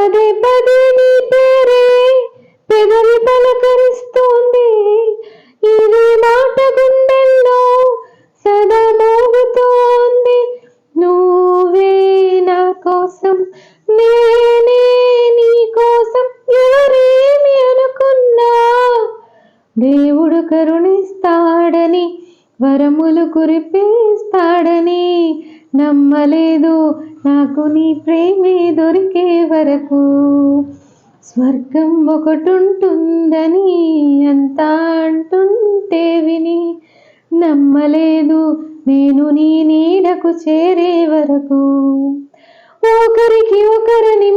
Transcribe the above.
పదే పదే నీ పేరే పెదవి పలకరిస్తోంది. ఇది మాట గుండెల్లో సదా మోగుతోంది. నువ్వే నా కోసం, నేనే నీ కోసం. ఎవరేమి అనుకున్నా దేవుడు కరుణిస్తాడని, వరములు కురిపిస్తాడని నమ్మలేదు నాకు నీ ప్రేమే దొరికే వరకు. స్వర్గం ఒకటుంటుందని అంతా అంటుంటే విని నమ్మలేదు నేను నీ నీడకు చేరే వరకు. ఒకరికి ఒకరని